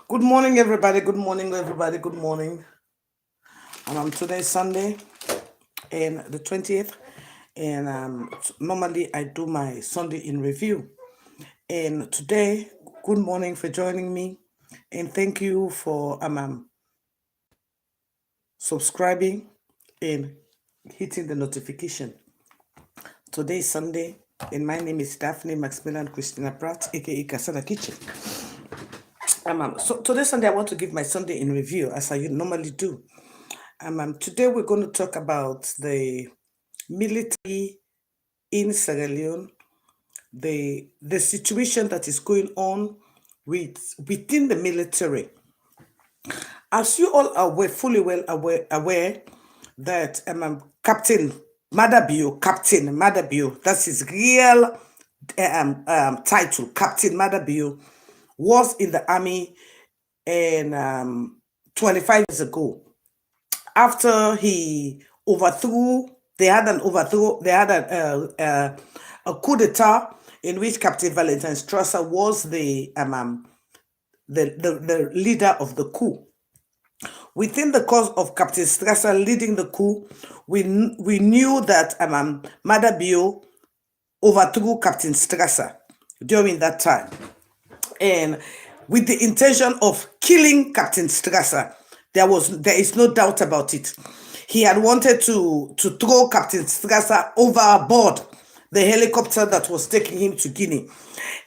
Good morning, everybody. Good morning, everybody. Good morning. Today is Sunday, and the 20th, and normally I do my Sunday in review. And today, good morning for joining me, and thank you for subscribing and hitting the notification. Today is Sunday, and my name is Daphne Maximilian Christina Pratt, aka Kasana Kitchen. So today Sunday, I want to give my Sunday in review as I normally do. Today we're going to talk about the military in Sierra Leone, the situation that is going on within the military. As you all are fully well aware that Captain Madabio, that's his real title, Captain Madabio, was in the army and 25 years ago. After he overthrew, they had a coup d'etat in which Captain Valentine Strasser was the leader of the coup. Within the course of Captain Strasser leading the coup, we knew that Madabio overthrew Captain Strasser during that time, and with the intention of killing Captain Strasser. There is no doubt about it. He had wanted to throw Captain Strasser overboard the helicopter that was taking him to Guinea.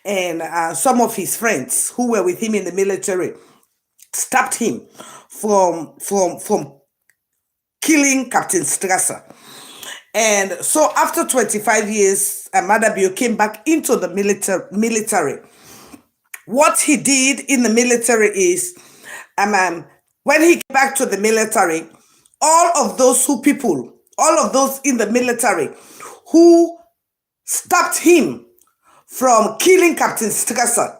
And some of his friends who were with him in the military stopped him from killing Captain Strasser. And so after 25 years, Madabio came back into the military. What he did in the military is, when he came back to the military, all of those in the military who stopped him from killing Captain Strasser,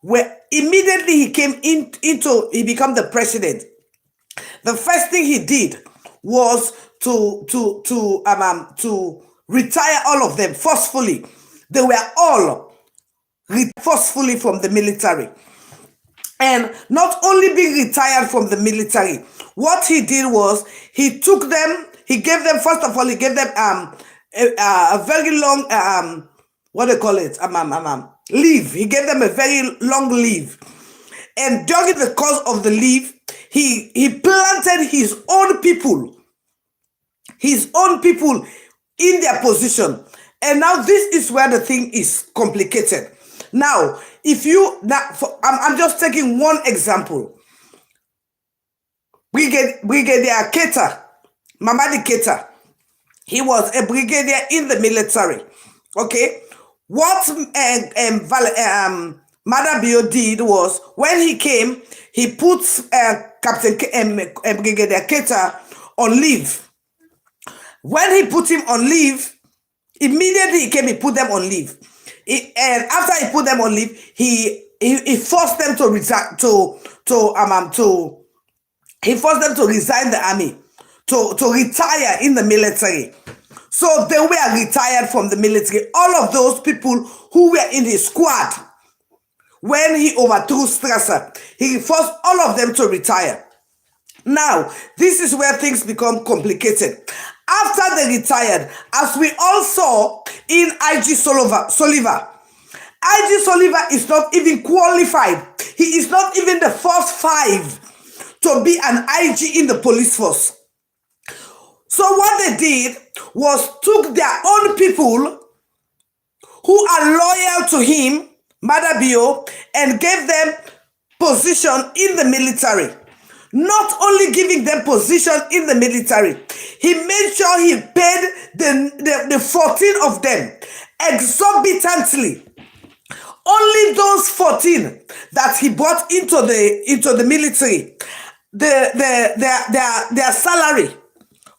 where immediately he came he became the president. The first thing he did was to retire all of them forcefully. They were all forcefully from the military. And not only being retired from the military, what he did was he gave them, first of all, he gave them a very long leave. He gave them a very long leave. And during the course of the leave, he planted his own people in their position. And now this is where the thing is complicated. Now, I'm just taking one example. Brigadier Keita, Mamadi Keita, he was a brigadier in the military. Okay, what Madabio did was, when he came, he put Brigadier Keita on leave. When he put him on leave, immediately he came, he put them on leave. And after he put them on leave, he forced them to resign he forced them to resign the army, to retire in the military. So they were retired from the military. All of those people who were in his squad when he overthrew Strasser, he forced all of them to retire. Now, this is where things become complicated. After they retired, as we all saw in IG Soliver, IG Soliver is not even qualified. He is not even the first 5 to be an IG in the police force. So what they did was took their own people who are loyal to him, Madabio, and gave them position in the military. Not only giving them position in the military, he made sure he paid the 14 of them exorbitantly. Only those 14 that he brought into the military, their salary,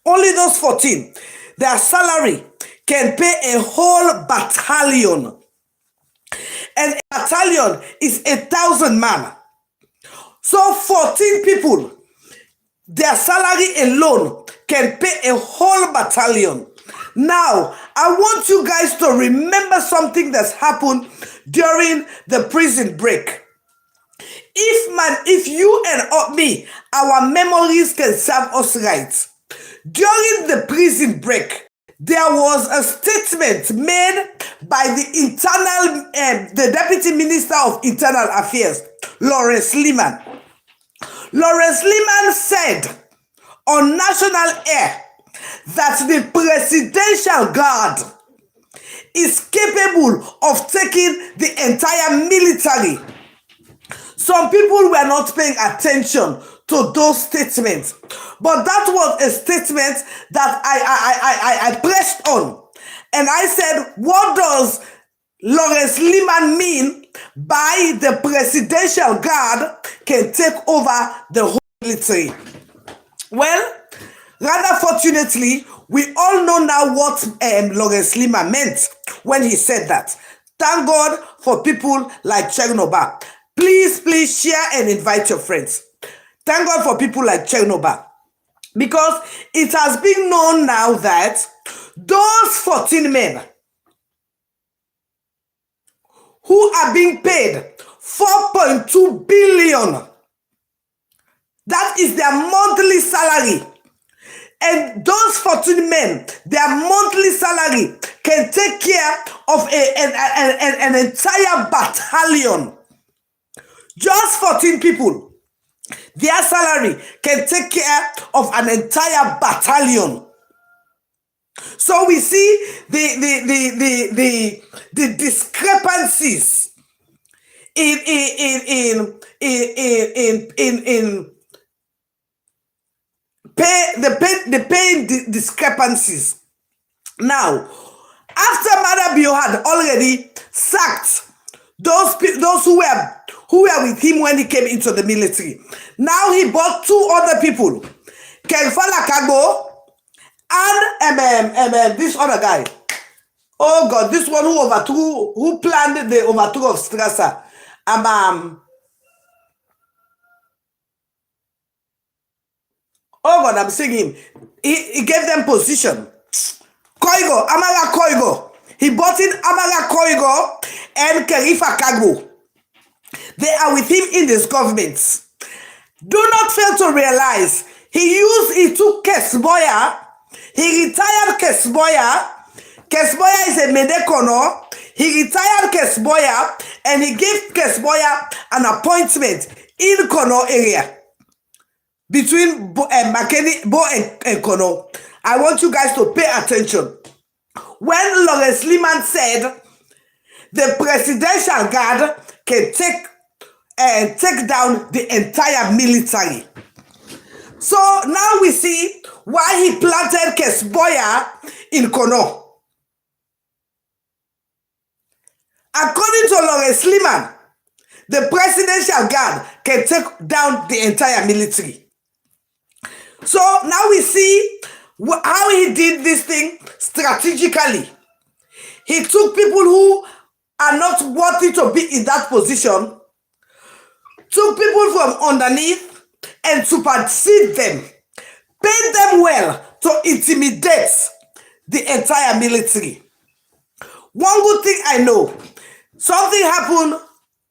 only those 14, their salary can pay a whole battalion. And a battalion is 1,000 men. So 14 people, their salary alone can pay a whole battalion. Now, I want you guys to remember something that's happened during the prison break. if you and me, our memories can serve us right. During the prison break, there was a statement made by the Deputy Minister of Internal Affairs, Lawrence Liman. Lawrence Liman said on national air that the Presidential Guard is capable of taking the entire military. Some people were not paying attention to those statements, but that was a statement that I pressed on, and I said, what does Lawrence Liman mean by the Presidential Guard can take over the whole military? Well, rather fortunately, we all know now what Lawrence Liman meant when he said that. Thank God for people like Chernobyl. Please share and invite your friends. Thank God for people like Chernobyl. Because it has been known now that those 14 men who are being paid 4.2 billion, that is their monthly salary. And those 14 men, their monthly salary can take care of an entire battalion. Just 14 people, their salary can take care of an entire battalion. So we see the discrepancies in pay discrepancies. Now, after Madabio had already sacked those who were with him when he came into the military, now he brought two other people, Kenfala Kago and this other guy. Oh God, this one who planned the overthrow of Strasser. Oh God, I'm seeing him. He gave them position. Koigo, Amara Koigo. He brought in Amara Koigo and Kerifa Kago. They are with him in this government. Do not fail to realize he took Kesboya. He retired Kesboya. Kesboya is a Medekono. He retired Kesboya and he gave Kesboya an appointment in Kono area. Between Bo and Kono. I want you guys to pay attention. When Lawrence Liman said the Presidential Guard can take down the entire military. So now we see why he planted Kesboya in Kono. According to Lawrence Liman, the Presidential Guard can take down the entire military. So now we see how he did this thing strategically. He took people who are not worthy to be in that position, took people from underneath and supersede them, paid them well to intimidate the entire military. One good thing I know, something happened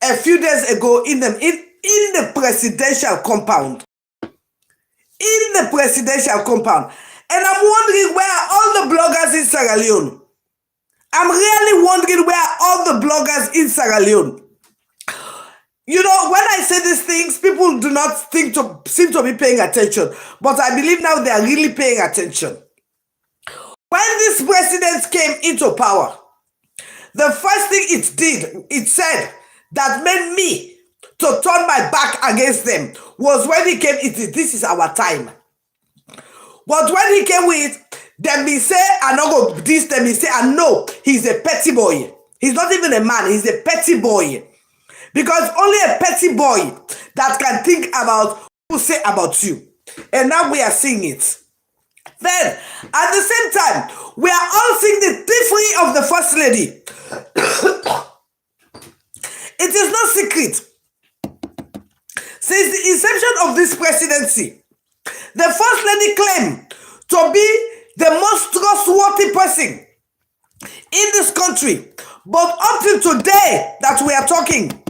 a few days ago in the presidential compound. In the presidential compound. And I'm wondering where are all the bloggers in Sierra Leone? I'm really wondering where are all the bloggers in Sierra Leone? You know, when I say these things, people do not seem to be paying attention. But I believe now they are really paying attention. When this president came into power, the first thing it said that made me to turn my back against them was when he came, this is our time. But when he came with, them me say, I not go this, them me say, I know he's a petty boy. He's not even a man, he's a petty boy. Because only a petty boy that can think about who say about you. And now we are seeing it. Then, at the same time, we are all seeing the thievery of the First Lady. It is no secret. Since the inception of this presidency, the First Lady claimed to be the most trustworthy person in this country. But up to today that we are talking,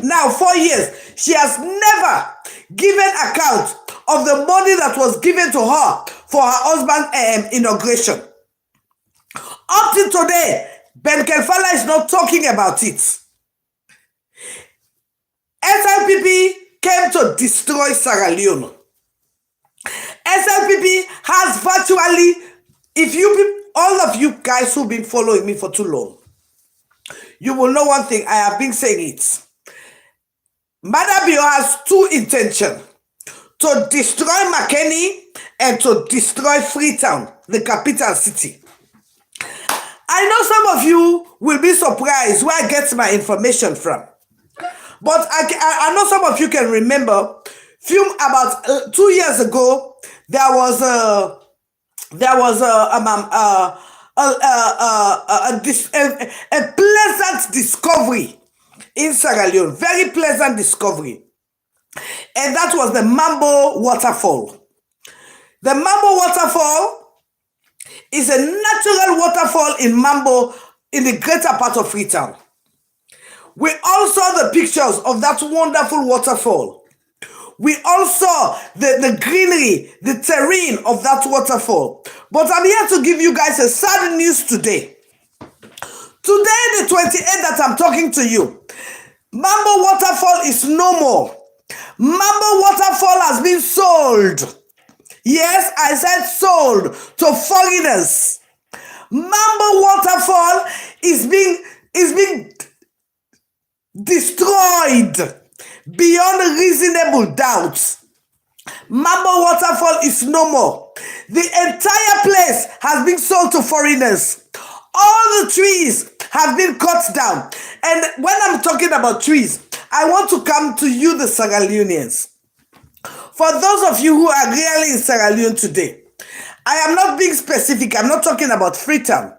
now 4 years, She has never given account of the money that was given to her for her husband's inauguration. Up till today, Ben Kelfala is not talking about it. SLPP came to destroy Sierra Leone. SLPP has virtually, all of you guys who've been following me for too long, you will know one thing, I have been saying it. Madabio has two intentions: to destroy Makeni and to destroy Freetown, the capital city. I know some of you will be surprised where I get my information from. But I know some of you can remember, about 2 years ago, there was a pleasant discovery in Sierra Leone, very pleasant discovery, and that was the Mambo waterfall. The Mambo waterfall is a natural waterfall in Mambo, in the greater part of Freetown. We all saw the pictures of that wonderful waterfall. We all saw the greenery, the terrain of that waterfall. But I'm here to give you guys a sad news today. Today, the 28th that I'm talking to you, Mambo waterfall is no more. Mambo waterfall has been sold. Yes, I said sold to foreigners. Mambo waterfall is being destroyed beyond reasonable doubt. Mambo waterfall is no more. The entire place has been sold to foreigners. All the trees have been cut down. And when I'm talking about trees, I want to come to you, the Sierra Leoneans. For those of you who are really in Sierra Leone today, I am not being specific. I'm not talking about Freetown.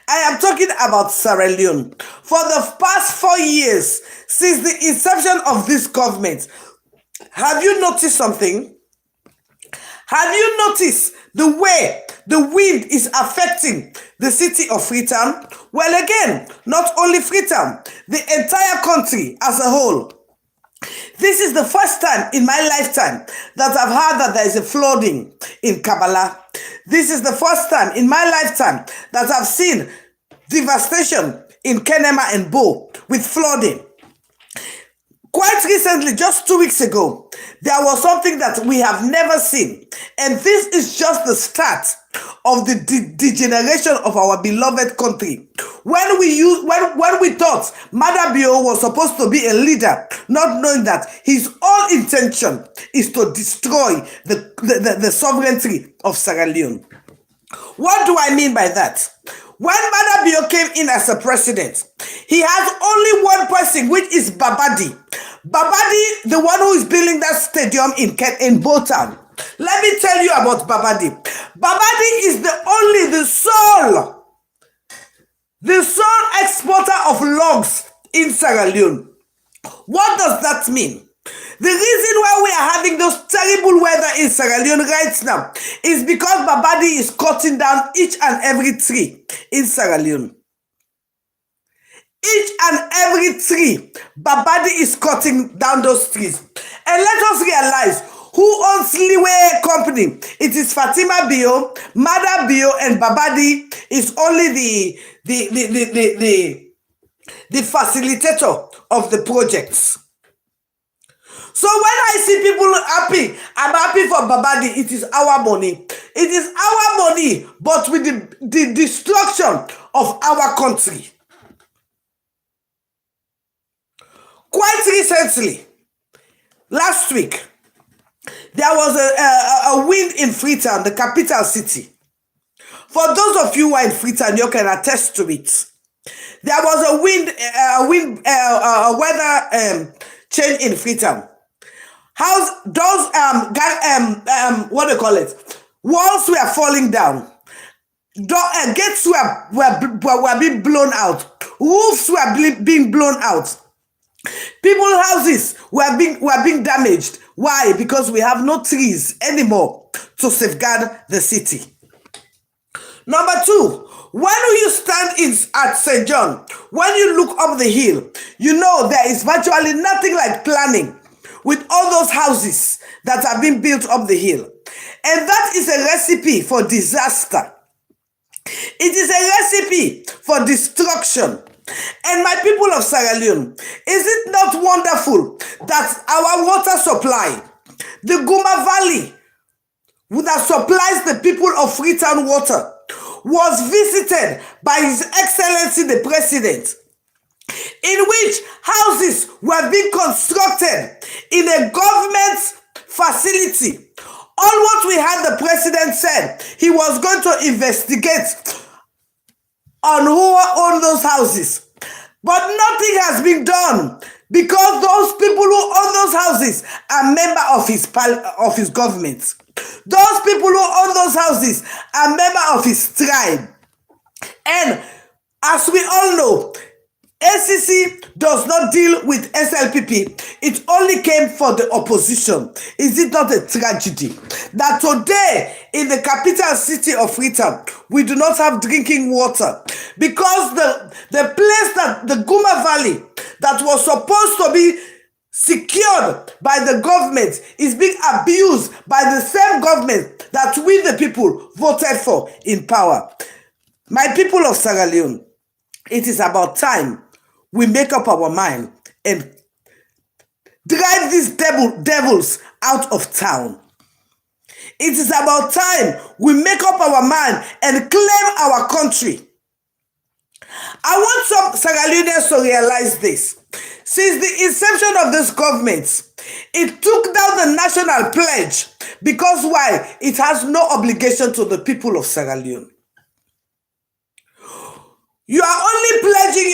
I am talking about Sierra Leone. For the past 4 years, since the inception of this government, have you noticed something? Have you noticed the way the wind is affecting the city of Freetown? Well, again, not only Freetown, the entire country as a whole. This is the first time in my lifetime that I've heard that there is a flooding in Kabbalah. This is the first time in my lifetime that I've seen devastation in Kenema and Bo with flooding. Quite recently, just 2 weeks ago, there was something that we have never seen. And this is just the start of the degeneration of our beloved country. When we thought Madabio was supposed to be a leader, not knowing that his whole intention is to destroy the sovereignty of Sierra Leone. What do I mean by that? When Madabio came in as a president, he has only one person, which is Babadi. Babadi, the one who is building that stadium in Botan. Let me tell you about Babadi. Babadi is the sole exporter of logs in Sierra Leone. What does that mean? The reason why we are having those terrible weather in Sierra Leone right now is because Babadi is cutting down each and every tree in Sierra Leone. Each and every tree, Babadi is cutting down those trees. And let us realize who owns Liwe Company. It is Fatima Bio, Mada Bio, and Babadi is only the facilitator of the projects. So when I see people happy, I'm happy for Babadi. It is our money. It is our money, but with the destruction of our country. Quite recently, last week, there was a wind in Freetown, the capital city. For those of you who are in Freetown, you can attest to it. There was a weather change in Freetown. What do you call it? Walls were falling down. Gates were being blown out. Roofs were being blown out. People's houses were being damaged. Why? Because we have no trees anymore to safeguard the city. Number two, when you stand at St. John, when you look up the hill, you know there is virtually nothing like planning. with all those houses that have been built up the hill. And that is a recipe for disaster. It is a recipe for destruction. And my people of Sierra Leone, is it not wonderful that our water supply, the Guma Valley, that supplies the people of Freetown water, was visited by His Excellency the President, in which houses were being constructed in a government facility. All what we had, the president said he was going to investigate on who owned those houses. But nothing has been done because those people who own those houses are members of his government. Those people who own those houses are members of his tribe. And as we all know, ACC does not deal with SLPP. It only came for the opposition. Is it not a tragedy that today in the capital city of Freetown, we do not have drinking water? Because the place that the Guma Valley that was supposed to be secured by the government is being abused by the same government that we the people voted for in power. My people of Sierra Leone, it is about time we make up our mind and drive these devils out of town. It is about time we make up our mind and claim our country. I want some Sierra Leoneans to realize this. Since the inception of this government, it took down the national pledge because why? It has no obligation to the people of Sierra Leone. You are only pledging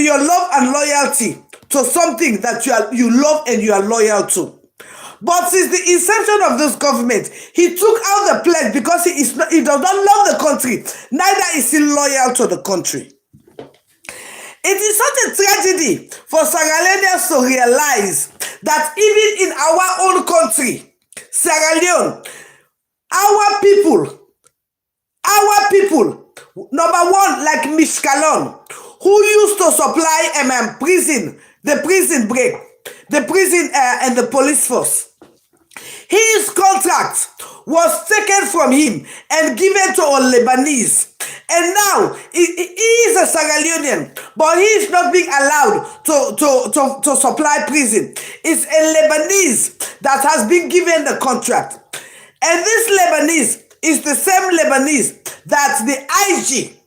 your love and loyalty to something that you love and you are loyal to. But since the inception of this government, he took out the pledge because he does not love the country, neither is he loyal to the country. It is such a tragedy for Sierra Leoneans to realize that even in our own country, Sierra Leone, our people, number one, like Mishkalon, who used to supply the prison break, the prison and the police force. His contract was taken from him and given to a Lebanese. And now he is a Sierra Leonean, but he is not being allowed to supply prison. It's a Lebanese that has been given the contract. And this Lebanese is the same Lebanese that the IG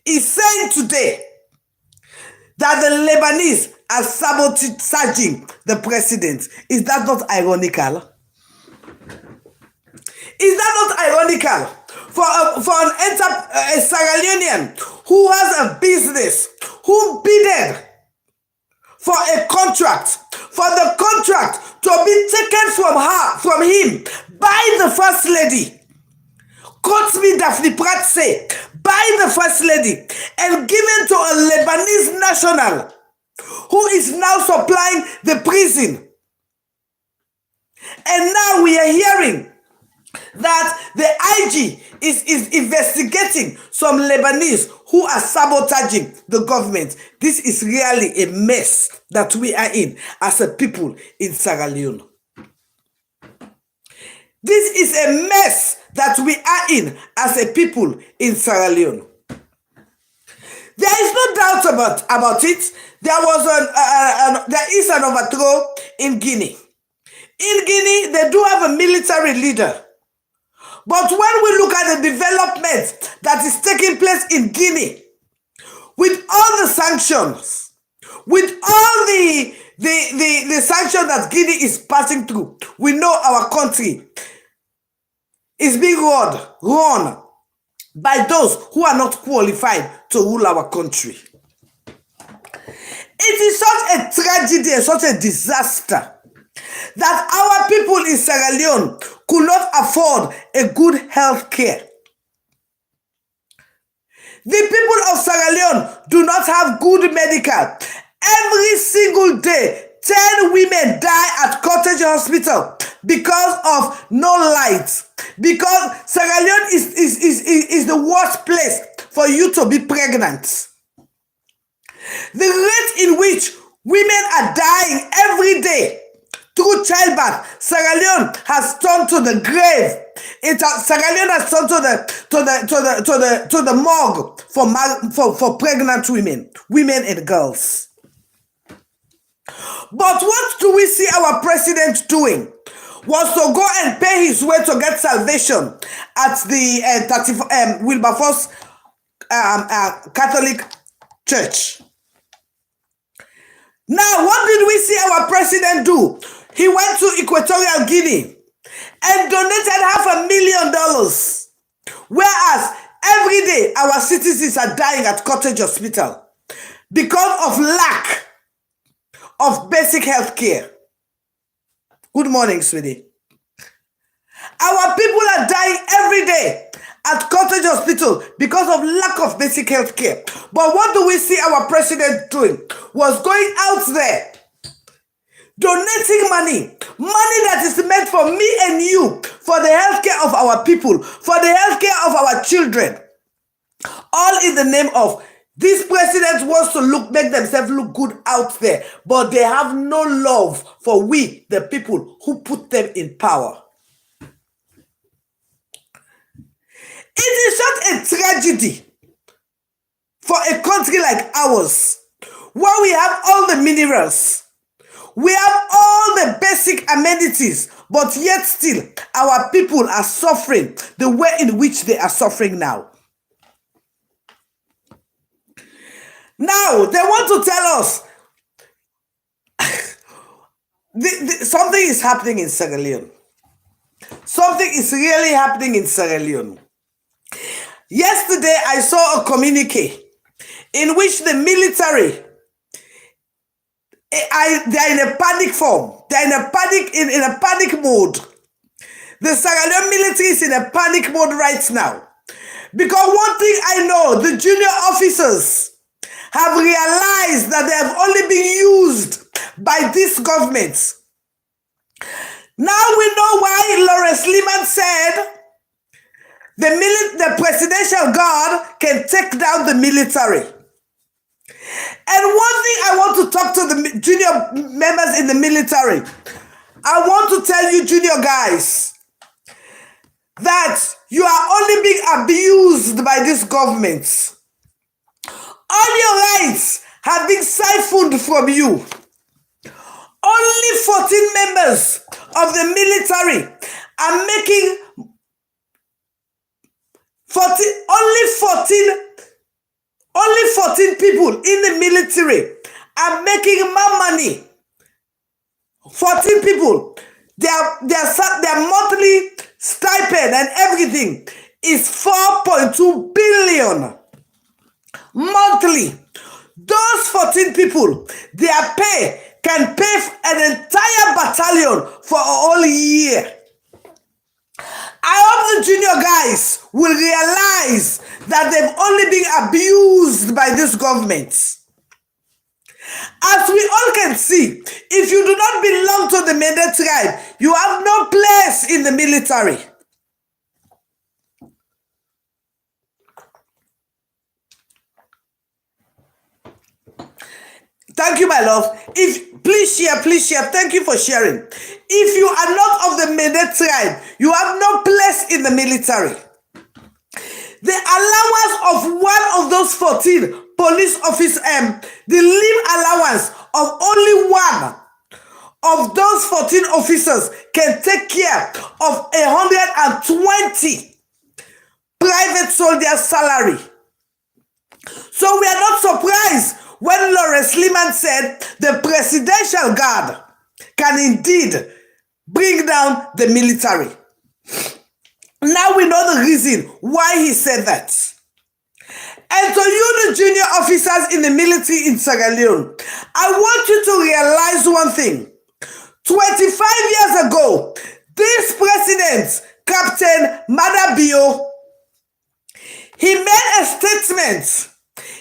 is saying today that the Lebanese are sabotaging the president. Is that not ironical? Is that not ironical? For a Sierra Leonean who has a business, who bidded for a contract, for the contract to be taken from him by the First Lady, Kotsmi Daphne Pratse, by the First Lady, and given to a Lebanese national who is now supplying the prison. And now we are hearing that the IG is investigating some Lebanese who are sabotaging the government. This is really a mess that we are in as a people in Sierra Leone. This is a mess that we are in as a people in Sierra Leone. There is no doubt about it. There is an overthrow in Guinea. In Guinea, they do have a military leader. But when we look at the development that is taking place in Guinea, with all the sanctions, with all the sanctions that Guinea is passing through, we know our country is being run by those who are not qualified to rule our country. It is such a tragedy and such a disaster that our people in Sierra Leone could not afford a good health care. The people of Sierra Leone do not have good medical. Every single day, 10 women die at Cottage Hospital because of no lights. Because Sierra Leone is the worst place for you to be pregnant. The rate in which women are dying every day through childbirth, Sierra Leone has turned to the grave. Sierra Leone has turned to the morgue for pregnant women and girls. But what do we see our president doing? Was to go and pay his way to get salvation at the Wilberforce Catholic Church. Now, what did we see our president do? He went to Equatorial Guinea and donated $500,000. Whereas every day our citizens are dying at Cottage Hospital because of lack of basic health care. Good morning, sweetie. Our people are dying every day at Cottage Hospital because of lack of basic health care. But what do we see our president doing? Was going out there, donating money that is meant for me and you, for the health care of our people, for the health care of our children. All in the name of these presidents wants to make themselves look good out there, but they have no love for we, the people who put them in power. It is such a tragedy for a country like ours, where we have all the minerals, we have all the basic amenities, but yet still our people are suffering the way in which they are suffering now. Now, they want to tell us something is happening in Sierra Leone. Something is really happening in Sierra Leone. Yesterday, I saw a communique in which the military, they're in a panic form. They're in a panic mode. The Sierra Leone military is in a panic mode right now. Because one thing I know, the junior officers have realized that they have only been used by this government. Now we know why Lawrence Liman said the presidential guard can take down the military. And one thing I want to talk to the junior members in the military, I want to tell you, junior guys, that you are only being abused by this government. All your rights have been siphoned from you. Only 14 members of the military are making only 14 people in the military are making more money. 14 people, their monthly stipend and everything is 4.2 billion monthly. Those 14 people, their pay can pay an entire battalion for a whole year. I hope the junior guys will realize that they've only been abused by this government. As we all can see, if you do not belong to the Mende tribe, you have no place in the military. Thank you, my love. Please share. Thank you for sharing. If you are not of the Mende tribe, you have no place in the military. The allowance of one of those 14 police officers, the leave allowance of only one of those 14 officers can take care of 120 private soldiers' salary. So we are not surprised when Lawrence Liman said the presidential guard can indeed bring down the military. Now we know the reason why he said that. And to you, the junior officers in the military in Sierra Leone, I want you to realize one thing. 25 years ago, this president, Captain Madabio, he made a statement.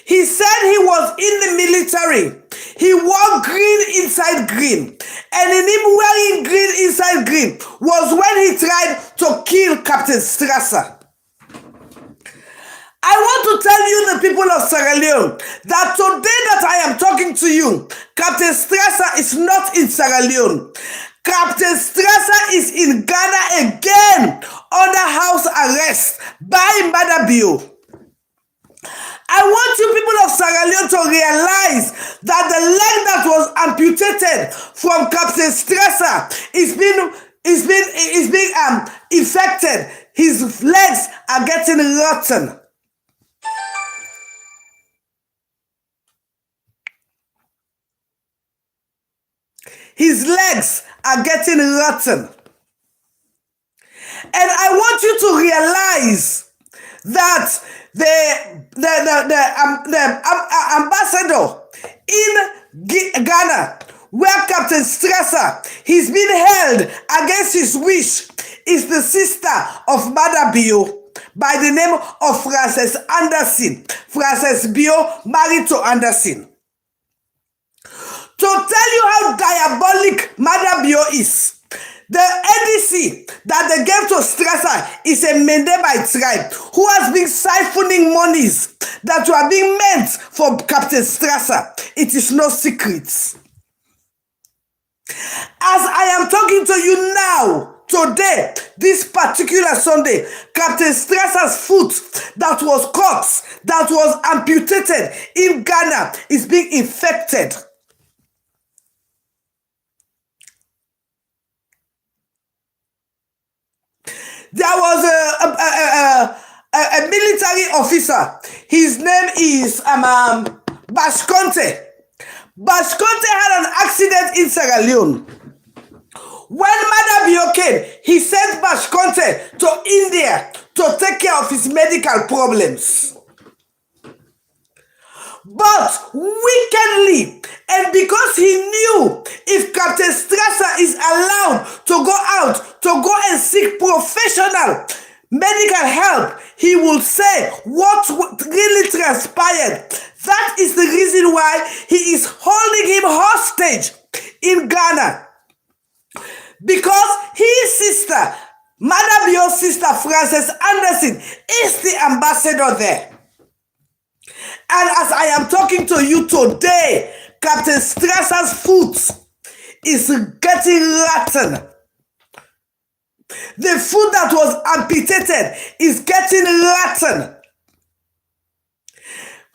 He said he was in the military. He wore green inside green. And in him wearing green inside green was when he tried to kill Captain Strasser. I want to tell you, the people of Sierra Leone, that today that I am talking to you, Captain Strasser is not in Sierra Leone. Captain Strasser is in Ghana again under house arrest by Madabio. I want you people of Sierra Leone to realize that the leg that was amputated from Captain Strasser is being infected. His legs are getting rotten. His legs are getting rotten. And I want you to realize that the ambassador in Ghana, where Captain Strasser he's been held against his wish, is the sister of Madabio by the name of Frances Anderson. Frances Bio married to Anderson. To tell you how diabolic Madabio is, the NDC that they gave to Strasser is a Mendebite tribe who has been siphoning monies that were being meant for Captain Strasser. It is no secret. As I am talking to you now, today, this particular Sunday, Captain Strasser's foot that was cut, that was amputated in Ghana, is being infected. There was a military officer. His name is Bashkonte. Bashkonte had an accident in Sierra Leone. When Madabio came, he sent Bashkonte to India to take care of his medical problems. But wickedly, and because he knew if Captain Strasser is allowed to go out, to go and seek professional medical help, he will say what really transpired. That is the reason why he is holding him hostage in Ghana. Because his sister, Madabio's sister, Frances Anderson, is the ambassador there. And as I am talking to you today, Captain Strasser's foot is getting rotten. The foot that was amputated is getting rotten.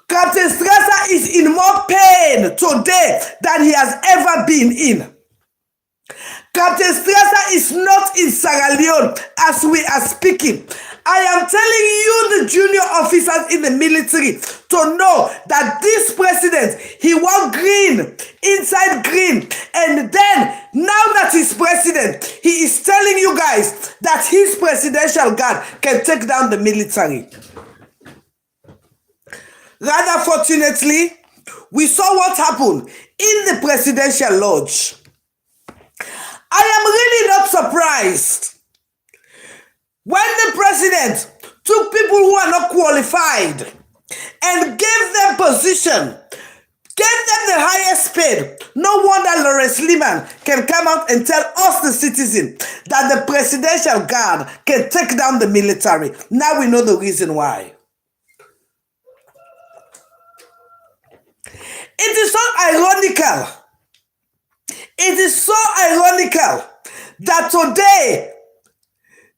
Captain Strasser is in more pain today than he has ever been in. Captain Strasser is not in Sierra Leone as we are speaking. I am telling you, the junior officers in the military, to know that this president, he wore green, inside green. And then, now that he's president, he is telling you guys that his presidential guard can take down the military. Rather fortunately, we saw what happened in the presidential lodge. I am really not surprised when the president took people who are not qualified and gave them position, gave them the highest paid. No wonder Lawrence Liman can come out and tell us, the citizen, that the presidential guard can take down the military. Now we know the reason why. It is so ironical. It is so ironical that today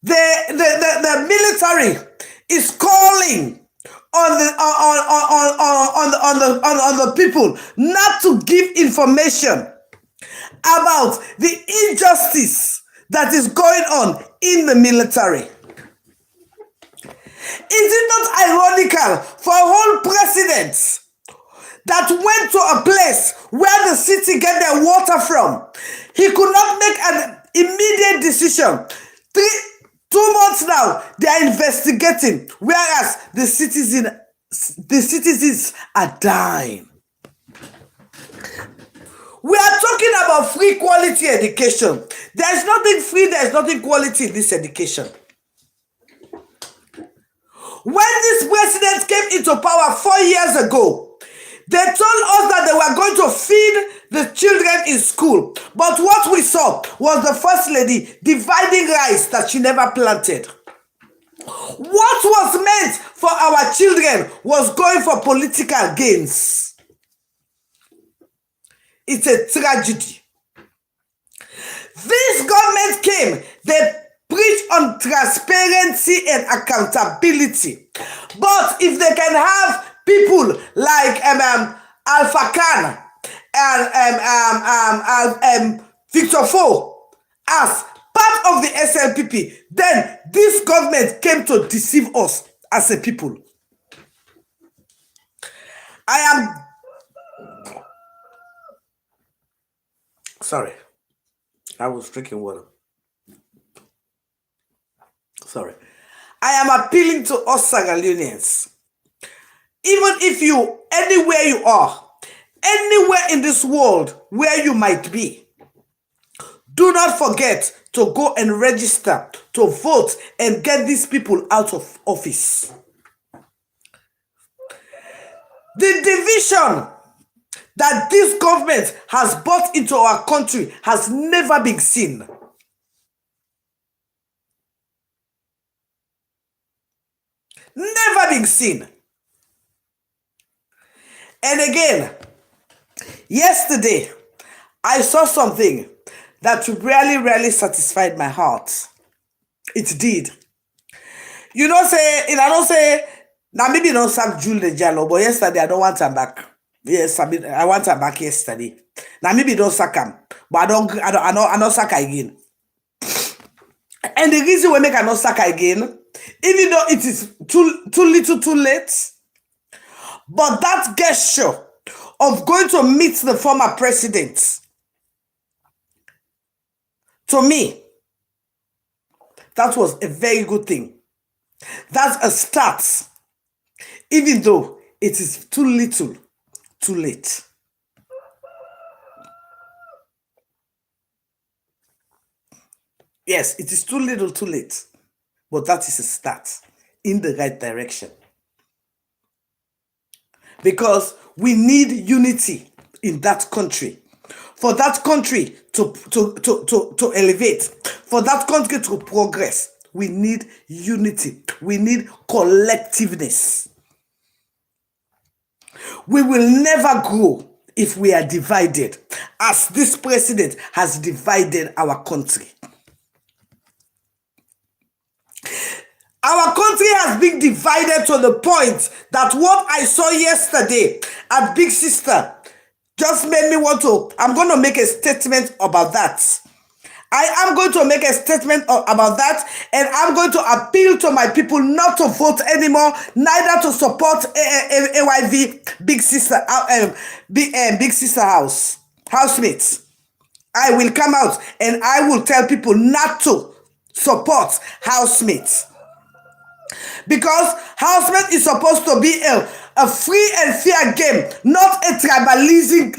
the military is calling on the people not to give information about the injustice that is going on in the military. Is it not ironical for a whole president that went to a place where the city get their water from, he could not make an immediate decision? 2 months now, they are investigating, whereas the citizens are dying. We are talking about free quality education. There is nothing free, there is nothing quality in this education. When this president came into power 4 years ago, they told us that they were going to feed the children in school. But what we saw was the first lady dividing rice that she never planted. What was meant for our children was going for political gains. It's a tragedy. This government came, they preach on transparency and accountability. But if they can have people like Alpha Khan and Victor Fo as part of the SLPP, then this government came to deceive us as a people. I am sorry. I was drinking water. Sorry. I am appealing to us Sierra Leoneans. Even if you, anywhere you are, anywhere in this world where you might be, do not forget to go and register to vote and get these people out of office. The division that this government has brought into our country has never been seen. Never been seen. And again, yesterday, I saw something that really satisfied my heart. It did. You know, I don't say, now maybe don't sack Jules the Jallo, but yesterday I don't want her back. Yes, I want her back yesterday. Now maybe don't sack him, but I don't sack her again. And the reason we make her not sack her again, even though it is too little, too late, but that gesture of going to meet the former president, to me, that was a very good thing. That's a start, even though it is too little, too late. Yes, it is too little, too late, but that is a start in the right direction. Because we need unity in that country. For that country to elevate, for that country to progress, we need unity. We need collectiveness. We will never grow if we are divided, as this president has divided our country. Our country has been divided to the point that what I saw yesterday at Big Sister just made me want to, I'm going to make a statement about that. I am going to make a statement about that, and I'm going to appeal to my people not to vote anymore, neither to support AYV Big Sister, Big Sister housemates. I will come out and I will tell people not to support housemates. Because housemate is supposed to be a free and fair game, not a tribalistic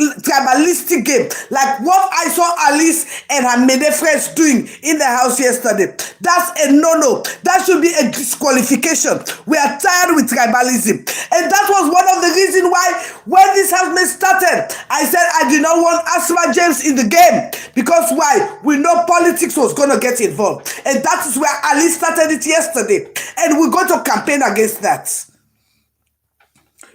game, like what I saw Alice and her Mede friends doing in the house yesterday. That's a no-no. That should be a disqualification. We are tired with tribalism. And that was one of the reasons why, when this housemate started, I said I did not want Asma James in the game. Because why? We know politics was going to get involved. And that is where Alice started it yesterday. And we're going to campaign against that.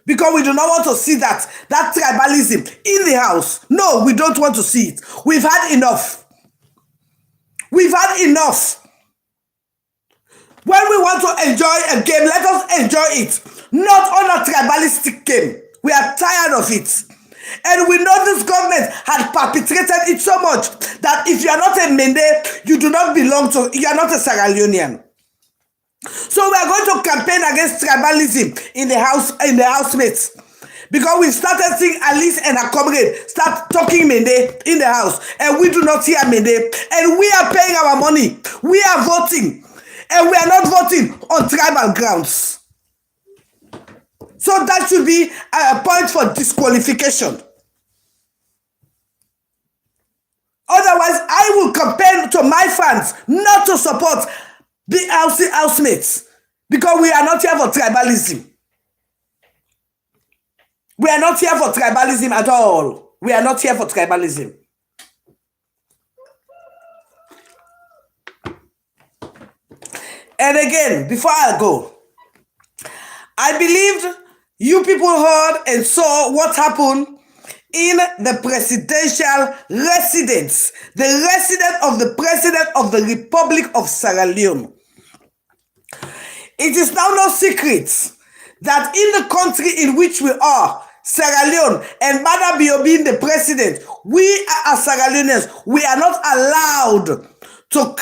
Because we do not want to see that tribalism in the house. No, we don't want to see it. We've had enough. We've had enough. When we want to enjoy a game, let us enjoy it. Not on a tribalistic game. We are tired of it. And we know this government had perpetrated it so much that if you are not a Mende, you do not belong to, you are not a Sierra Leonean. So we are going to campaign against tribalism in the housemates. Because we started seeing Alice and her comrade start talking Mende in the house. And we do not hear Mende. And we are paying our money. We are voting. And we are not voting on tribal grounds. So that should be a point for disqualification. Otherwise, I will campaign to my fans not to support the housemates, because we are not here for tribalism. We are not here for tribalism at all. We are not here for tribalism. And again, before I go, I believed you people heard and saw what happened in the presidential residence, the residence of the President of the Republic of Sierra Leone. It is now no secret that in the country in which we are, Sierra Leone, and Mada Bio being the president, we as Sierra Leoneans, we are not allowed to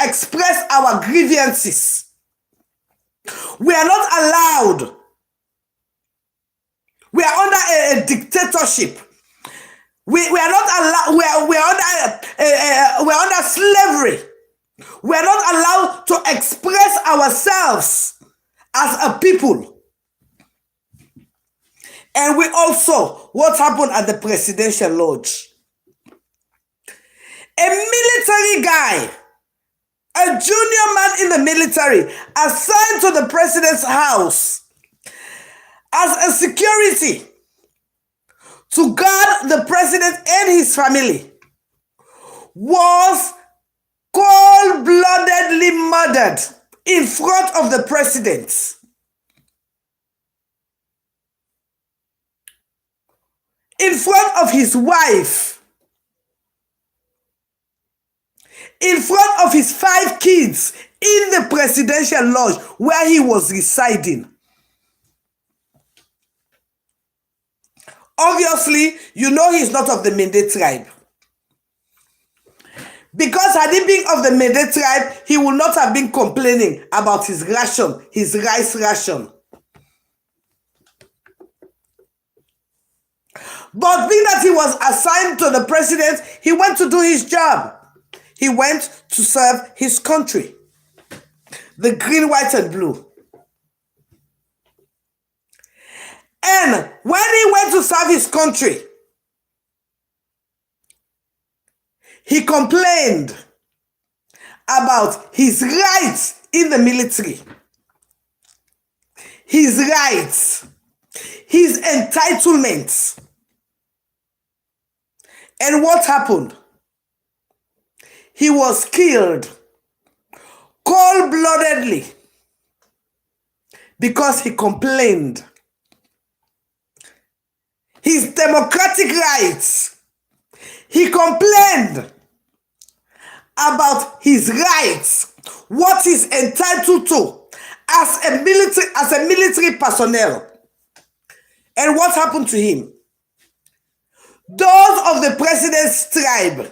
express our grievances. We are not allowed. We are under a dictatorship. We are not allowed. We are under slavery. We are not allowed to express ourselves as a people. And we also, what happened at the presidential lodge? A military guy, a junior man in the military, assigned to the president's house as a security to guard the president and his family, was cold-bloodedly murdered in front of the president. In front of his wife. In front of his 5 kids in the presidential lodge where he was residing. Obviously, you know he's not of the Mende tribe. Because had he been of the Mende tribe, he would not have been complaining about his ration, his rice ration. But being that he was assigned to the president, he went to do his job. He went to serve his country. The green, white, and blue. And when he went to serve his country, he complained about his rights in the military. His rights. His entitlements. And what happened? He was killed cold-bloodedly because he complained. His democratic rights. He complained about his rights, what he's entitled to as a military personnel. And what happened to him? Those of the president's tribe,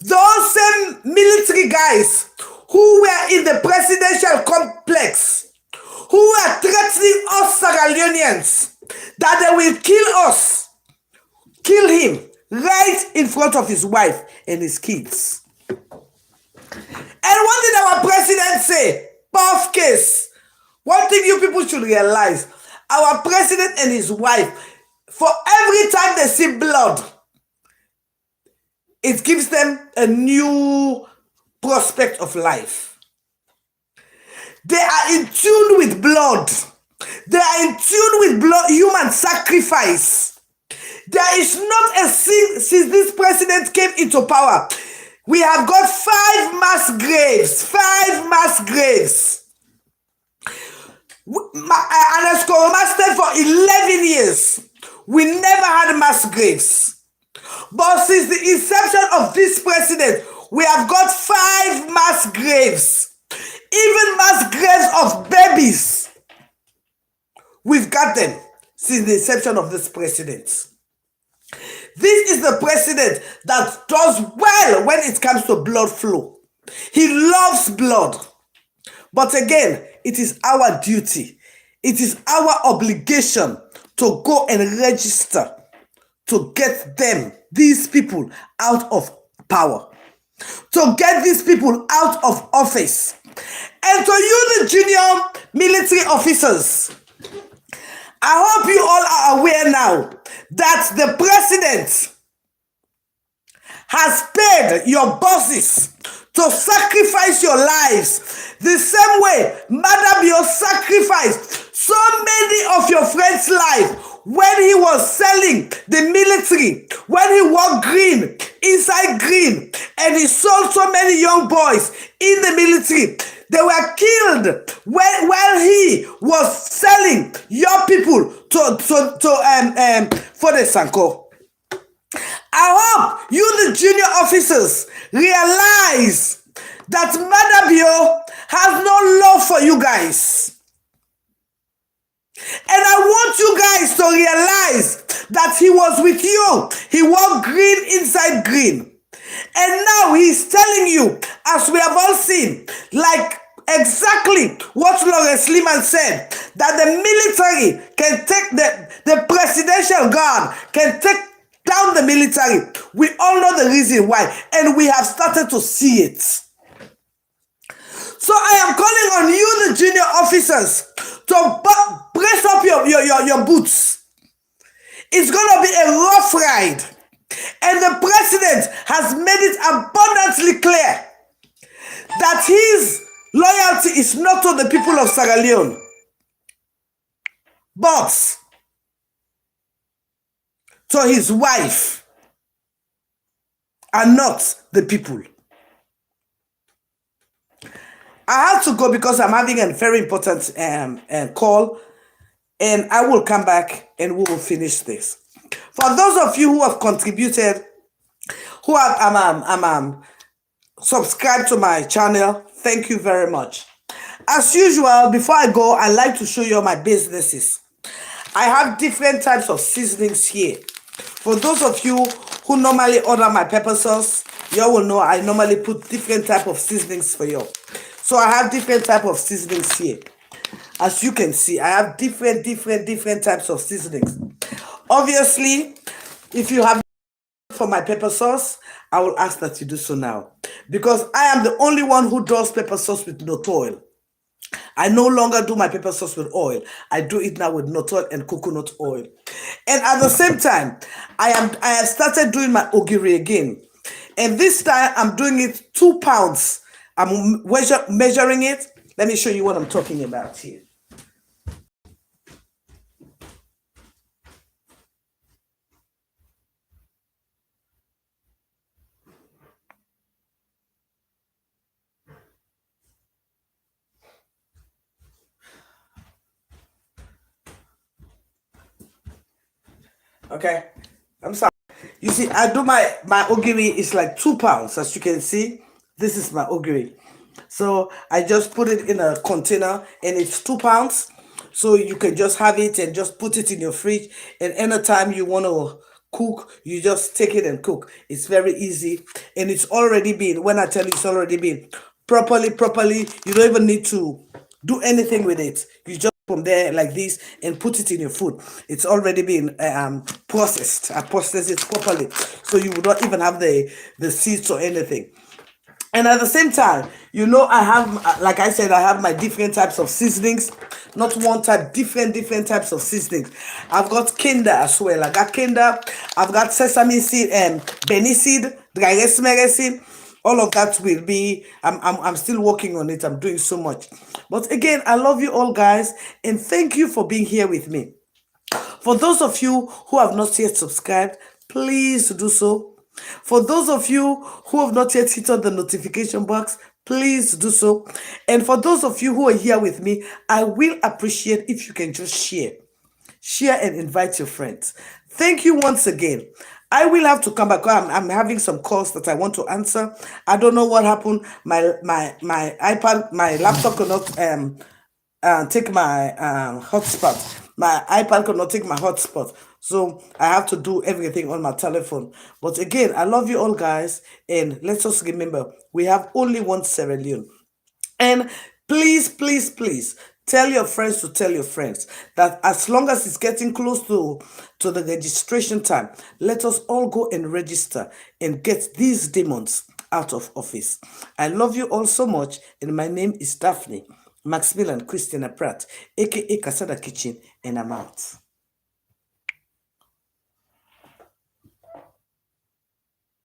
those same military guys who were in the presidential complex, who were threatening us Sierra Leoneans that they will kill us, kill him right in front of his wife and his kids. And what did our president say? Puff case. One thing you people should realize, our president and his wife, for every time they see blood, it gives them a new prospect of life. They are in tune with blood. They are in tune with blood, human sacrifice. There is not a since this president came into power, we have got 5 mass graves. 5 mass graves. And as Master for 11 years, we never had mass graves. But since the inception of this president, we have got 5 mass graves. Even mass graves of babies. We've got them since the inception of this president. This is the president that does well when it comes to blood flow. He loves blood. But again, it is our duty. It is our obligation to go and register to get them, these people, out of power. To get these people out of office. And to you, the junior military officers, I hope you all are aware now that the president has paid your bosses to sacrifice your lives the same way Madam Bio sacrificed so many of your friends' lives when he was selling the military, when he wore green, inside green, and he sold so many young boys in the military. They were killed while he was selling your people to Fode Sanko. I hope you, the junior officers, realize that Madabio has no love for you guys. And I want you guys to realize that he was with you. He wore green inside green. And now he's telling you, as we have all seen, like exactly what Lawrence Liman said, that the military can take the presidential guard can take down the military. We all know the reason why, and we have started to see it. So I am calling on you, the junior officers, to brace up your boots. It's going to be a rough ride. And the president has made it abundantly clear that his loyalty is not to the people of Sierra Leone, but to his wife, and not the people. I have to go because I'm having a very important call, and I will come back and we will finish this. For those of you who have contributed, who have subscribed to my channel, thank you very much. As usual, before I go, I like to show you my businesses. I have different types of seasonings here. For those of you who normally order my pepper sauce, you will know I normally put different type of seasonings for you. So I have different type of seasonings here. As you can see, I have different types of seasonings. Obviously, if you have for my pepper sauce, I will ask that you do so now, because I am the only one who does pepper sauce with no oil. I no longer do my pepper sauce with oil. I do it now with nut oil and coconut oil. And at the same time, I have started doing my ogiri again. And this time I'm doing it 2 pounds. I'm measuring it. Let me show you what I'm talking about here. Okay, I'm sorry. You see, I do my ogiri is like 2 pounds, as you can see. This is my ogiri. So I just put it in a container, and it's 2 pounds. So you can just have it and just put it in your fridge. And anytime you want to cook, you just take it and cook. It's very easy, and it's already been. When I tell you, it's already been properly. You don't even need to do anything with it. You just from there like this and put it in your food. It's already been processed. I processed it properly, so you would not even have the seeds or anything. And at the same time, you know, I have, like I said, I have my different types of seasonings. Not one type, different types of seasonings. I've got Kinder as well. I got Kinder. I've got sesame seed and Benny seed, dry rosemary seed. All of that will be, I'm still working on it. I'm doing so much. But again, I love you all, guys. And thank you for being here with me. For those of you who have not yet subscribed, please do so. For those of you who have not yet hit on the notification box, please do so. And for those of you who are here with me, I will appreciate if you can just share and invite your friends. Thank you once again. I will have to come back. I'm having some calls that I want to answer. I don't know what happened. My iPad, my laptop could not take my hotspot. My iPad could not take my hotspot. So I have to do everything on my telephone. But again, I love you all, guys. And let's just remember, we have only one Sierra Leone. And please tell your friends to tell your friends that as long as it's getting close to the registration time, let us all go and register and get these demons out of office. I love you all so much, and my name is Daphne Maximilian Christina Pratt, aka Casada Kitchen, and I'm out.